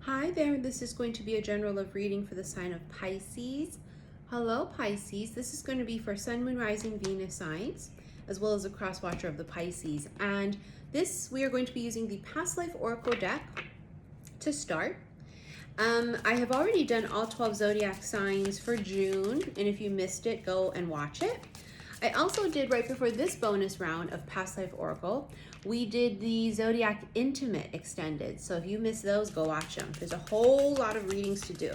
Hi there, this is going to be a general love reading for the sign of Pisces. Hello Pisces, this is going to be for Sun, Moon, Rising, Venus signs, as well as a cross watcher of the Pisces. And we are going to be using the Past Life Oracle deck to start. I have already done all 12 zodiac signs for June, and if you missed it, go and watch it. I also did, right before this bonus round of Past Life Oracle, we did the Zodiac Intimate Extended. So if you missed those, go watch them. There's a whole lot of readings to do.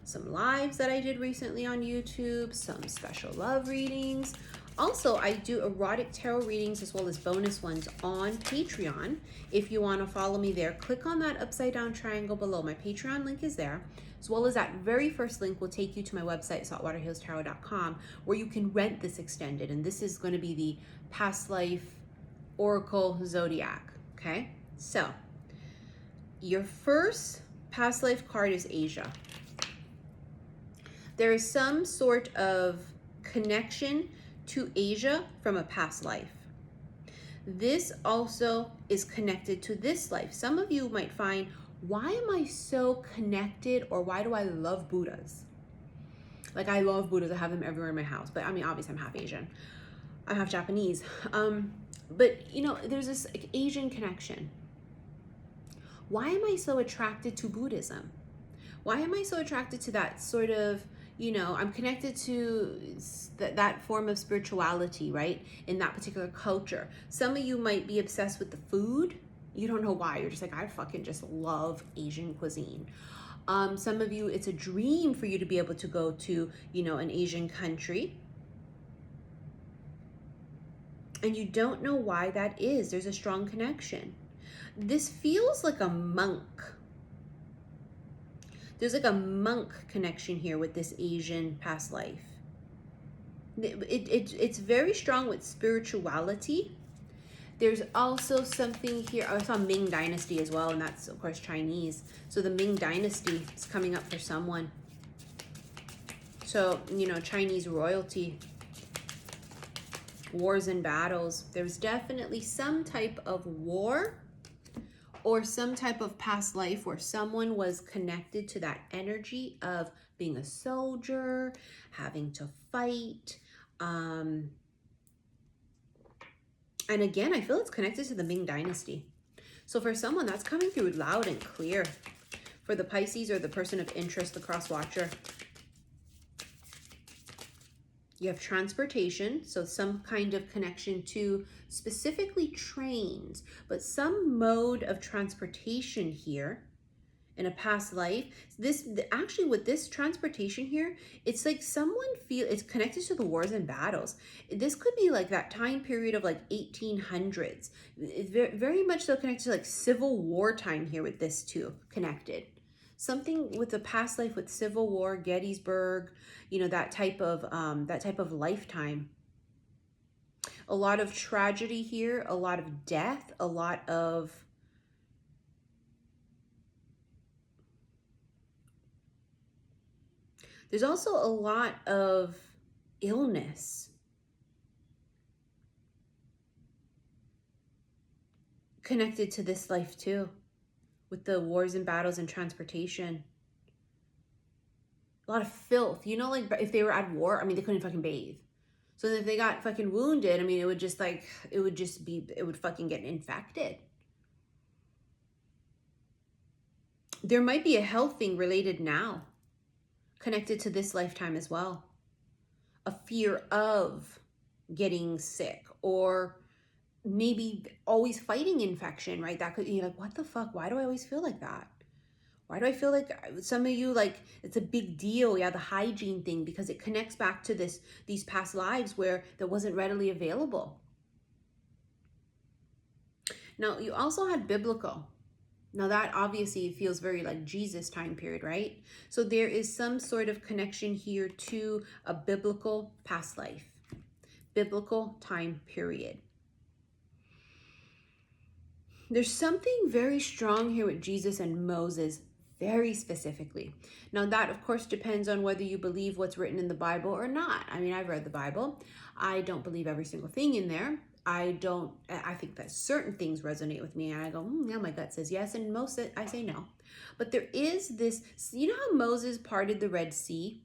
Some lives that I did recently on YouTube, some special love readings. Also, I do erotic tarot readings as well as bonus ones on Patreon. If you want to follow me there, click on that upside down triangle below. My Patreon link is there, as well as that very first link will take you to my website, saltwaterhealstarot.com, where you can rent this extended. And this is going to be the Past Life Oracle Zodiac. Okay, so your first past life card is Asia. There is some sort of connection to Asia from a past life. This also is connected to this life. Some of you might find, why am I so connected, or why do I love Buddhas? Like, I love Buddhas, I have them everywhere in my house, but I mean, obviously I'm half Asian. I'm half Japanese. But you know, there's this Asian connection. Why am I so attracted to Buddhism? Why am I so attracted to that sort of, you know, I'm connected to that form of spirituality, right? In that particular culture. Some of you might be obsessed with the food. You don't know why. You're just like, I fucking just love Asian cuisine. Some of you, it's a dream for you to be able to go to, you know, an Asian country. And you don't know why that is. There's a strong connection. This feels like a monk. There's like a monk connection here with this Asian past life. It's very strong with spirituality. There's also something here. I saw Ming Dynasty as well, and that's of course Chinese. So the Ming Dynasty is coming up for someone. So, you know, Chinese royalty, wars and battles. There's definitely some type of war or some type of past life where someone was connected to that energy of being a soldier, having to fight. And again, I feel it's connected to the Ming Dynasty. So for someone, that's coming through loud and clear. For the Pisces or the person of interest, the cross watcher, you have transportation, so some kind of connection to specifically trains, but some mode of transportation here in a past life. Actually with this transportation here, it's like it's connected to the wars and battles. This could be like that time period of like 1800s. It's very, very much so connected to like Civil War time here with this too, connected. Something with the past life with Civil War, Gettysburg, you know, that type of lifetime. A lot of tragedy here, a lot of death, a lot of there's also a lot of illness connected to this life too, with the wars and battles and transportation. A lot of filth, you know, like if they were at war, I mean, they couldn't fucking bathe. So if they got fucking wounded, I mean, it would fucking get infected. There might be a health thing related now, connected to this lifetime as well. A fear of getting sick, or maybe always fighting infection, right? That could, you're like, what the fuck? Why do I always feel like that? Why do I feel like some of you, like, it's a big deal? Yeah, the hygiene thing, because it connects back to these past lives where that wasn't readily available. Now, you also had biblical. Now that obviously feels very like Jesus time period, right? So there is some sort of connection here to a biblical past life, biblical time period. There's something very strong here with Jesus and Moses, very specifically. Now that of course depends on whether you believe what's written in the Bible or not. I mean, I've read the Bible. I don't believe every single thing in there. I think that certain things resonate with me and I go, yeah, my gut says yes. And most I say no. But there is this, you know how Moses parted the Red Sea?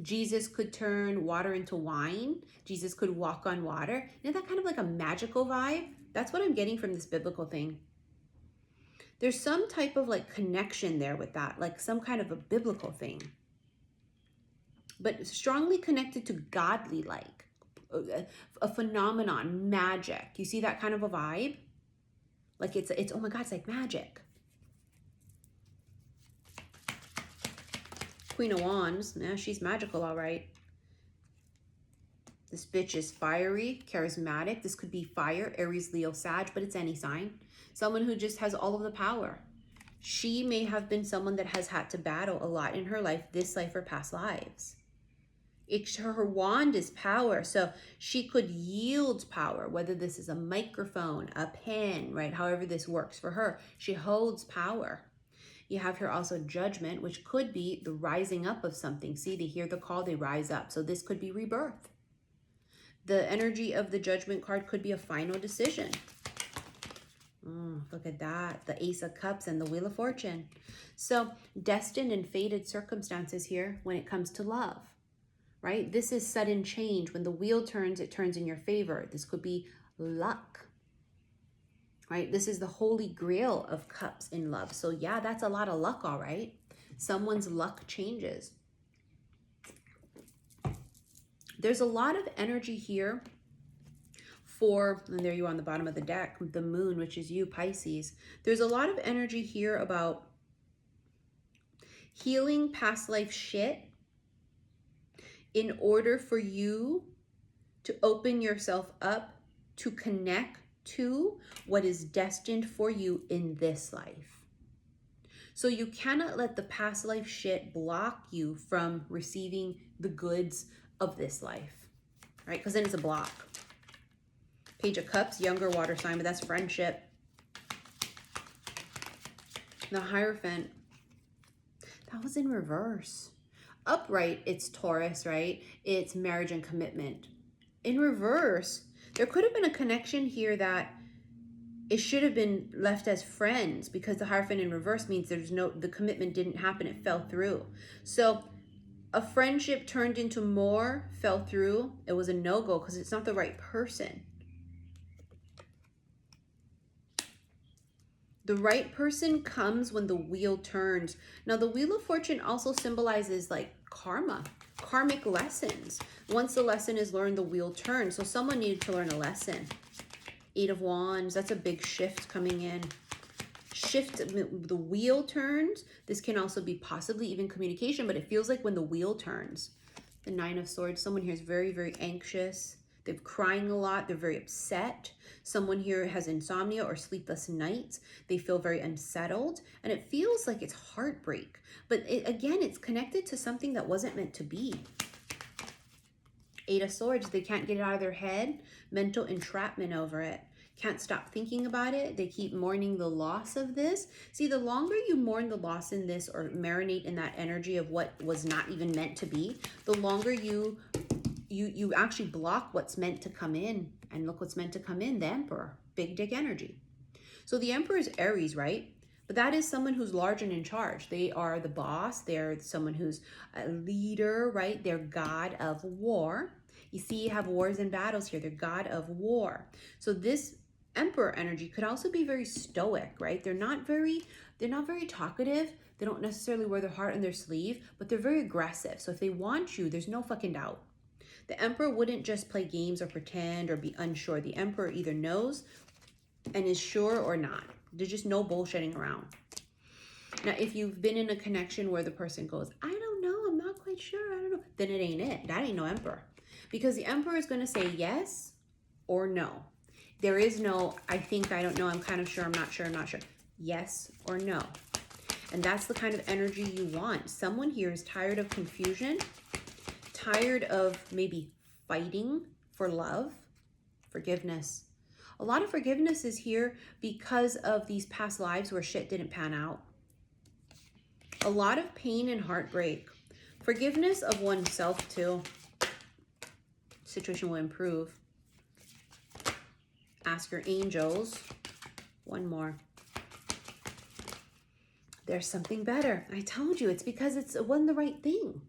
Jesus could turn water into wine. Jesus could walk on water. Isn't that kind of like a magical vibe? That's what I'm getting from this biblical thing. There's some type of like connection there with that, like some kind of a biblical thing. But strongly connected to godly, like a phenomenon, magic. You see that kind of a vibe? Like it's oh my God, it's like magic. Queen of Wands, yeah, she's magical, all right. This bitch is fiery, charismatic. This could be fire, Aries, Leo, Sag, but it's any sign. Someone who just has all of the power. She may have been someone that has had to battle a lot in her life, this life or past lives. Her wand is power, so she could yield power, whether this is a microphone, a pen, right? However this works for her, she holds power. You have here also judgment, which could be the rising up of something. See, they hear the call, they rise up. So this could be rebirth. The energy of the judgment card could be a final decision. Look at that. The Ace of Cups and the Wheel of Fortune. So destined and fated circumstances here when it comes to love, right? This is sudden change. When the wheel turns, it turns in your favor. This could be luck. Right? This is the holy grail of cups in love. So yeah, that's a lot of luck, all right? Someone's luck changes. There's a lot of energy here for, and there you are on the bottom of the deck, the moon, which is you, Pisces. There's a lot of energy here about healing past life shit in order for you to open yourself up to connect to what is destined for you in this life. So you cannot let the past life shit block you from receiving the goods of this life, right? Because then it's a block. Page of Cups, younger water sign, but that's friendship. The Hierophant, that was in reverse. Upright, it's Taurus, right? It's marriage and commitment. In reverse, there could have been a connection here that it should have been left as friends, because the Hierophant in reverse means the commitment didn't happen, it fell through. So a friendship turned into more, fell through. It was a no-go because it's not the right person. The right person comes when the wheel turns. Now, the Wheel of Fortune also symbolizes like karma, karmic lessons. Once the lesson is learned, the wheel turns. So someone needed to learn a lesson. Eight of Wands, that's a big shift coming in. Shift, the wheel turns. This can also be possibly even communication, but it feels like when the wheel turns. The Nine of Swords, someone here is very, very anxious. They're crying a lot. They're very upset. Someone here has insomnia or sleepless nights. They feel very unsettled, and it feels like it's heartbreak. But again, it's connected to something that wasn't meant to be. Eight of Swords, they can't get it out of their head. Mental entrapment over it. Can't stop thinking about it. They keep mourning the loss of this. See, the longer you mourn the loss in this or marinate in that energy of what was not even meant to be, the longer you actually block what's meant to come in. And look what's meant to come in, the Emperor, big dick energy. So the Emperor is Aries, right? But that is someone who's large and in charge. They are the boss. They're someone who's a leader, right? They're God of war. You see, you have wars and battles here. They're God of war. So this Emperor energy could also be very stoic, right? They're not very talkative. They don't necessarily wear their heart on their sleeve, but they're very aggressive. So if they want you, there's no fucking doubt. The Emperor wouldn't just play games or pretend or be unsure. The Emperor either knows and is sure or not. There's just no bullshitting around. Now, if you've been in a connection where the person goes, I don't know, I'm not quite sure, I don't know, then it ain't it. That ain't no Emperor. Because the Emperor is going to say yes or no. There is no, I think, I don't know, I'm kind of sure, I'm not sure, I'm not sure. Yes or no. And that's the kind of energy you want. Someone here is tired of confusion, tired of maybe fighting for love, forgiveness. A lot of forgiveness is here because of these past lives where shit didn't pan out. A lot of pain and heartbreak. Forgiveness of oneself too. Situation will improve. Ask your angels. One more. There's something better. I told you, it's because it wasn't the right thing,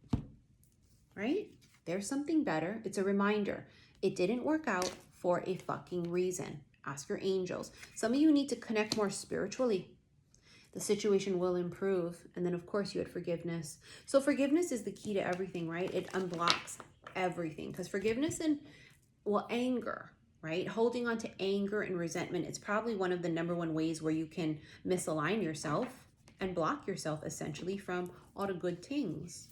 right? There's something better. It's a reminder. It didn't work out for a fucking reason. Ask your angels. Some of you need to connect more spiritually. The situation will improve. And then, of course, you had forgiveness. So forgiveness is the key to everything, right? It unblocks everything. Because forgiveness and, well, anger, right? Holding on to anger and resentment, it's probably one of the #1 ways where you can misalign yourself and block yourself, essentially, from all the good things.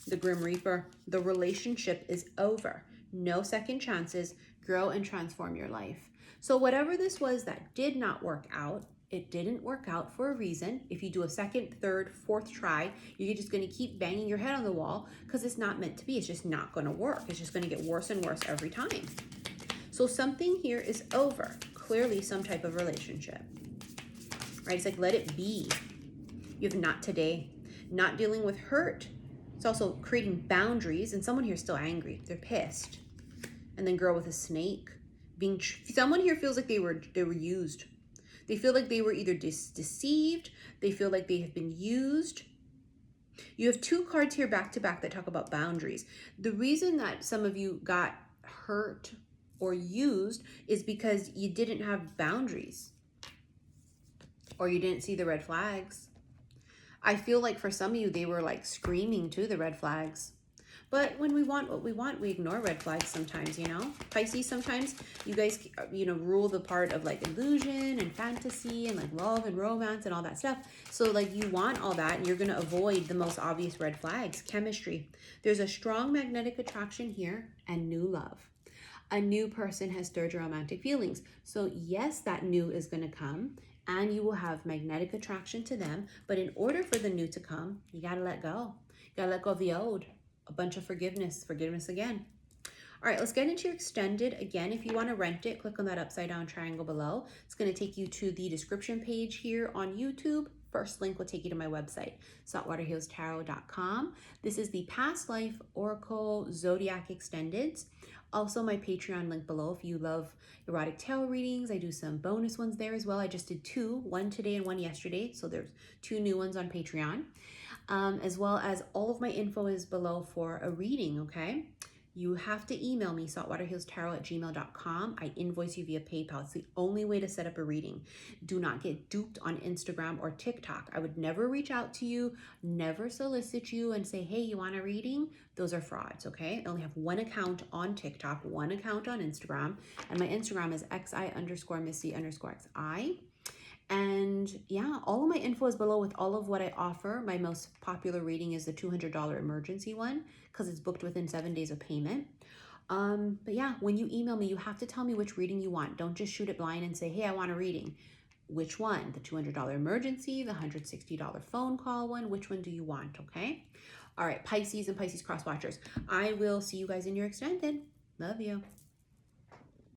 The Grim Reaper, the relationship is over. No second chances. Grow and transform your life. So whatever this was that did not work out, it didn't work out for a reason. If you do a second, third, fourth try, you're just going to keep banging your head on the wall because it's not meant to be. It's just not going to work. It's just going to get worse and worse every time. So something here is over. Clearly some type of relationship, right? It's like, let it be. You have not today. Not dealing with hurt. It's also creating boundaries. And someone here is still angry. They're pissed. And then girl with a snake. Someone here feels like they were used. They feel like they were either deceived. They feel like they have been used. You have 2 cards here back to back that talk about boundaries. The reason that some of you got hurt or used is because you didn't have boundaries. Or you didn't see the red flags. I feel like for some of you, they were like screaming to the red flags. But when we want what we want, we ignore red flags sometimes, you know? Pisces, sometimes you guys, rule the part of like illusion and fantasy and like love and romance and all that stuff. So like you want all that and you're going to avoid the most obvious red flags. Chemistry. There's a strong magnetic attraction here and new love. A new person has stirred your romantic feelings. So yes, that new is going to come and you will have magnetic attraction to them. But in order for the new to come, you got to let go. You got to let go of the old. A bunch of forgiveness again. All right, let's get into your extended. Again, if you want to rent it, click on that upside down triangle below. It's going to take you to the description page here on YouTube. First link will take you to my website, saltwaterhealstarot.com. This is the Past Life Oracle Zodiac Extendeds. Also, my Patreon link below if you love erotic tarot readings. I do some bonus ones there as well. I just did 2, one today and one yesterday. So there's 2 new ones on Patreon. As well as all of my info is below for a reading, okay? You have to email me, saltwaterhealstarot@gmail.com. I invoice you via PayPal. It's the only way to set up a reading. Do not get duped on Instagram or TikTok. I would never reach out to you, never solicit you and say, hey, you want a reading? Those are frauds, okay? I only have 1 account on TikTok, 1 account on Instagram, and my Instagram is xi_missy_xi. And yeah, all of my info is below with all of what I offer. My most popular reading is the $200 emergency one because it's booked within 7 days of payment. But yeah, when you email me, you have to tell me which reading you want. Don't just shoot it blind and say, hey, I want a reading. Which one? The $200 emergency, the $160 phone call one? Which one do you want, okay? All right, Pisces and Pisces cross watchers. I will see you guys in your extended. Love you.